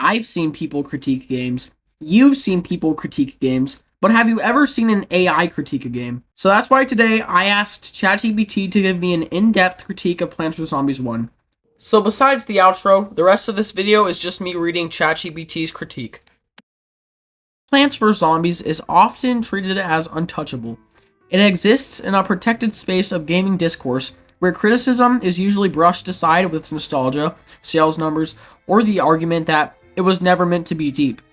I've seen people critique games. You've seen people critique games. But have you ever seen an AI critique a game? So that's why today I asked ChatGPT to give me an in-depth critique of Plants vs. Zombies 1. So besides the outro, the rest of this video is just me reading ChatGPT's critique. Plants vs. Zombies is often treated as untouchable. It exists in a protected space of gaming discourse where criticism is usually brushed aside with nostalgia, sales numbers, or the argument that it was never meant to be deep.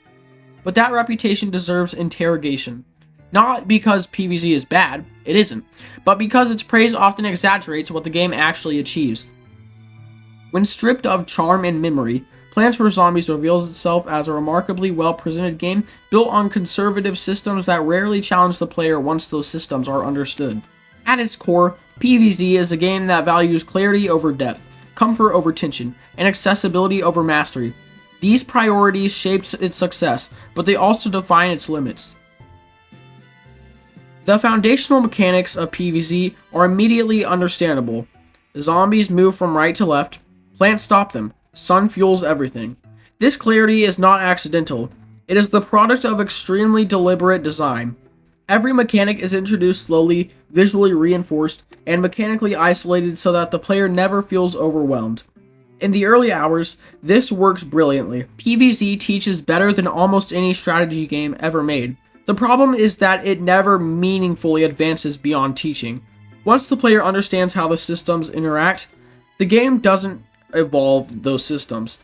But that reputation deserves interrogation. Not because PvZ is bad, it isn't, but because its praise often exaggerates what the game actually achieves. When stripped of charm and memory, Plants vs. Zombies reveals itself as a remarkably well-presented game built on conservative systems that rarely challenge the player once those systems are understood. At its core, PvZ is a game that values clarity over depth, comfort over tension, and accessibility over mastery. These priorities shapes its success, but they also define its limits. The foundational mechanics of PvZ are immediately understandable. Zombies move from right to left, plants stop them, sun fuels everything. This clarity is not accidental. It is the product of extremely deliberate design. Every mechanic is introduced slowly, visually reinforced, and mechanically isolated so that the player never feels overwhelmed. In the early hours, this works brilliantly. PvZ teaches better than almost any strategy game ever made. The problem is that it never meaningfully advances beyond teaching. Once the player understands how the systems interact, the game doesn't evolve those systems.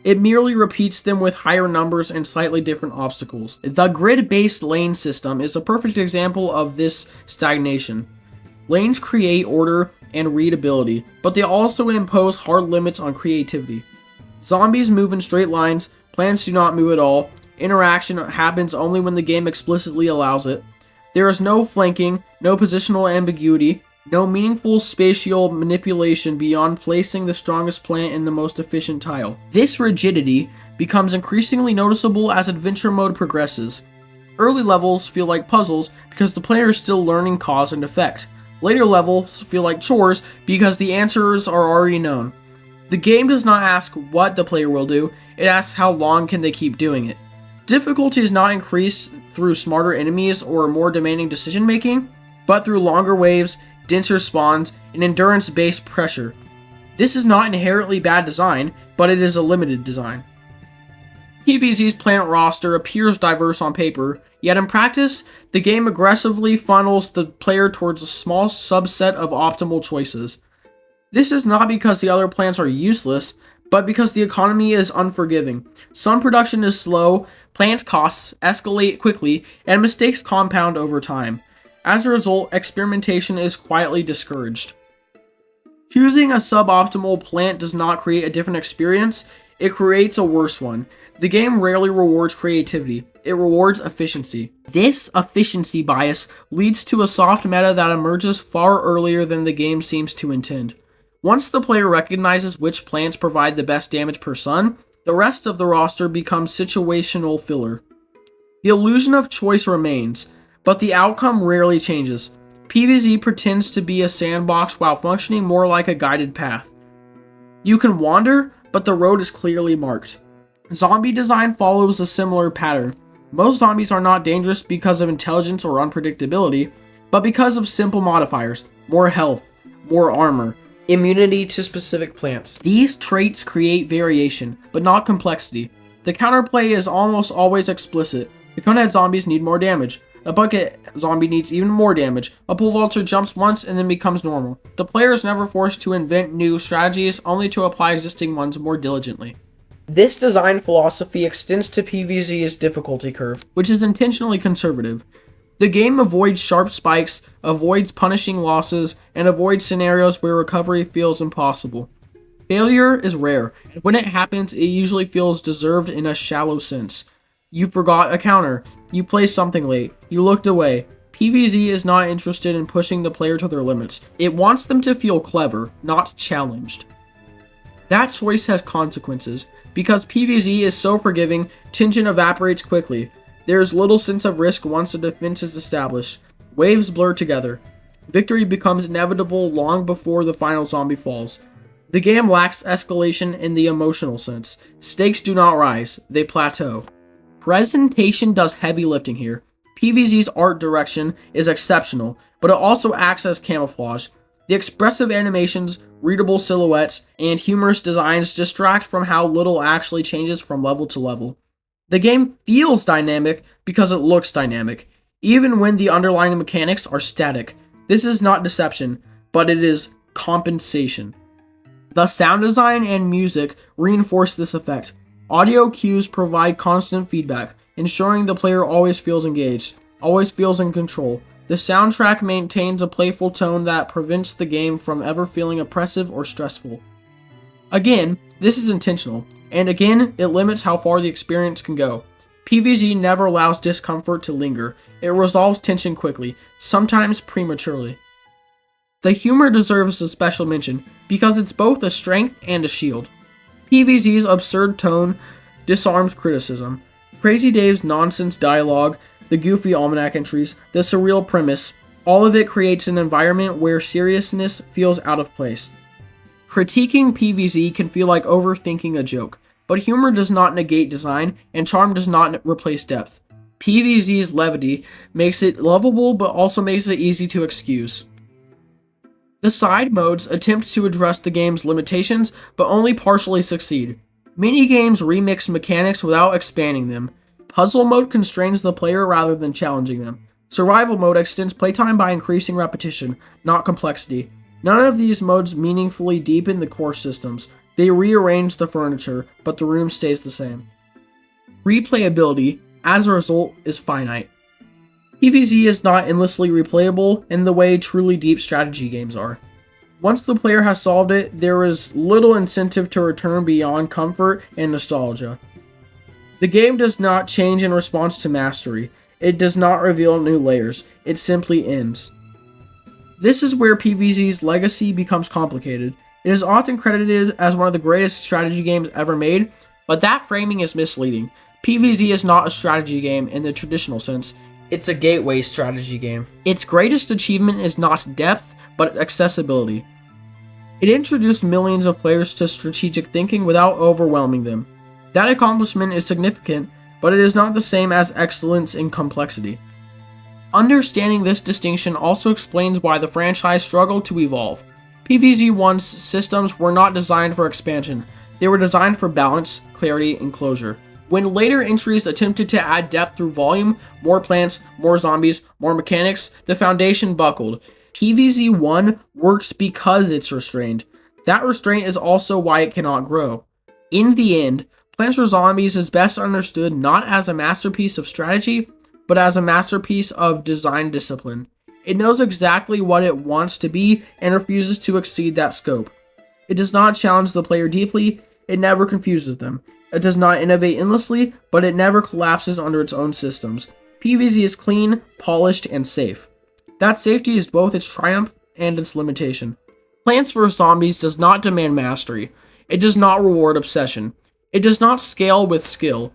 It merely repeats them with higher numbers and slightly different obstacles. The grid-based lane system is a perfect example of this stagnation. Lanes create order and readability, but they also impose hard limits on creativity. Zombies move in straight lines, plants do not move at all, interaction happens only when the game explicitly allows it. There is no flanking, no positional ambiguity, no meaningful spatial manipulation beyond placing the strongest plant in the most efficient tile. This rigidity becomes increasingly noticeable as adventure mode progresses. Early levels feel like puzzles because the player is still learning cause and effect. Later levels feel like chores because the answers are already known. The game does not ask what the player will do, it asks how long can they keep doing it. Difficulty is not increased through smarter enemies or more demanding decision making, but through longer waves, denser spawns, and endurance-based pressure. This is not inherently bad design, but it is a limited design. PvZ's plant roster appears diverse on paper, yet in practice, the game aggressively funnels the player towards a small subset of optimal choices. This is not because the other plants are useless, but because the economy is unforgiving. Sun production is slow, plant costs escalate quickly, and mistakes compound over time. As a result, experimentation is quietly discouraged. Choosing a suboptimal plant does not create a different experience, it creates a worse one. The game rarely rewards creativity, it rewards efficiency. This efficiency bias leads to a soft meta that emerges far earlier than the game seems to intend. Once the player recognizes which plants provide the best damage per sun, the rest of the roster becomes situational filler. The illusion of choice remains, but the outcome rarely changes. PvZ pretends to be a sandbox while functioning more like a guided path. You can wander, but the road is clearly marked. Zombie design follows a similar pattern. Most zombies are not dangerous because of intelligence or unpredictability, but because of simple modifiers: more health, more armor, immunity to specific plants. These traits create variation, but not complexity. The counterplay is almost always explicit. The conehead zombies need more damage. A bucket zombie needs even more damage. A pole vaulter jumps once and then becomes normal. The player is never forced to invent new strategies, only to apply existing ones more diligently. This design philosophy extends to PvZ's difficulty curve, which is intentionally conservative. The game avoids sharp spikes, avoids punishing losses, and avoids scenarios where recovery feels impossible. Failure is rare, and when it happens, it usually feels deserved in a shallow sense. You forgot a counter, you placed something late, you looked away. PvZ is not interested in pushing the player to their limits. It wants them to feel clever, not challenged. That choice has consequences. Because PvZ is so forgiving, tension evaporates quickly. There is little sense of risk once a defense is established. Waves blur together. Victory becomes inevitable long before the final zombie falls. The game lacks escalation in the emotional sense. Stakes do not rise, they plateau. Presentation does heavy lifting here. PvZ's art direction is exceptional, but it also acts as camouflage. The expressive animations, readable silhouettes, and humorous designs distract from how little actually changes from level to level. The game feels dynamic because it looks dynamic, even when the underlying mechanics are static. This is not deception, but it is compensation. The sound design and music reinforce this effect. Audio cues provide constant feedback, ensuring the player always feels engaged, always feels in control. The soundtrack maintains a playful tone that prevents the game from ever feeling oppressive or stressful. Again, this is intentional, and again, it limits how far the experience can go. PvZ never allows discomfort to linger. It resolves tension quickly, sometimes prematurely. The humor deserves a special mention because it's both a strength and a shield. PvZ's absurd tone disarms criticism. Crazy Dave's nonsense dialogue, the goofy almanac entries, the surreal premise, all of it creates an environment where seriousness feels out of place. Critiquing PvZ can feel like overthinking a joke, but humor does not negate design, and charm does not replace depth. PvZ's levity makes it lovable, but also makes it easy to excuse. The side modes attempt to address the game's limitations, but only partially succeed. Minigames remix mechanics without expanding them. Puzzle mode constrains the player rather than challenging them. Survival mode extends playtime by increasing repetition, not complexity. None of these modes meaningfully deepen the core systems. They rearrange the furniture, but the room stays the same. Replayability, as a result, is finite. PvZ is not endlessly replayable in the way truly deep strategy games are. Once the player has solved it, there is little incentive to return beyond comfort and nostalgia. The game does not change in response to mastery. It does not reveal new layers. It simply ends. This is where PvZ's legacy becomes complicated. It is often credited as one of the greatest strategy games ever made, but that framing is misleading. PvZ is not a strategy game in the traditional sense. It's a gateway strategy game. Its greatest achievement is not depth, but accessibility. It introduced millions of players to strategic thinking without overwhelming them. That accomplishment is significant, but it is not the same as excellence in complexity. Understanding this distinction also explains why the franchise struggled to evolve. PvZ1's systems were not designed for expansion. They were designed for balance, clarity, and closure. When later entries attempted to add depth through volume, more plants, more zombies, more mechanics, the foundation buckled. PvZ1 works because it's restrained. That restraint is also why it cannot grow. In the end, Plants vs. Zombies is best understood not as a masterpiece of strategy, but as a masterpiece of design discipline. It knows exactly what it wants to be and refuses to exceed that scope. It does not challenge the player deeply, it never confuses them. It does not innovate endlessly, but it never collapses under its own systems. PvZ is clean, polished, and safe. That safety is both its triumph and its limitation. Plants vs. Zombies does not demand mastery. It does not reward obsession. It does not scale with skill.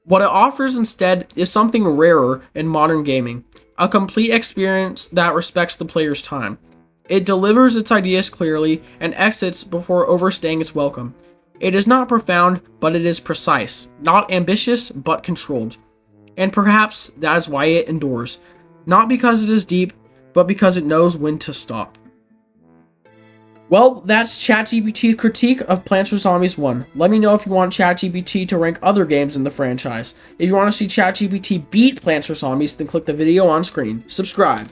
What it offers instead is something rarer in modern gaming, a complete experience that respects the player's time. It delivers its ideas clearly and exits before overstaying its welcome. It is not profound, but it is precise, not ambitious, but controlled. And perhaps that is why it endures, not because it is deep, but because it knows when to stop. Well, that's ChatGPT's critique of Plants vs. Zombies 1. Let me know if you want ChatGPT to rank other games in the franchise. If you want to see ChatGPT beat Plants vs. Zombies, then click the video on screen. Subscribe.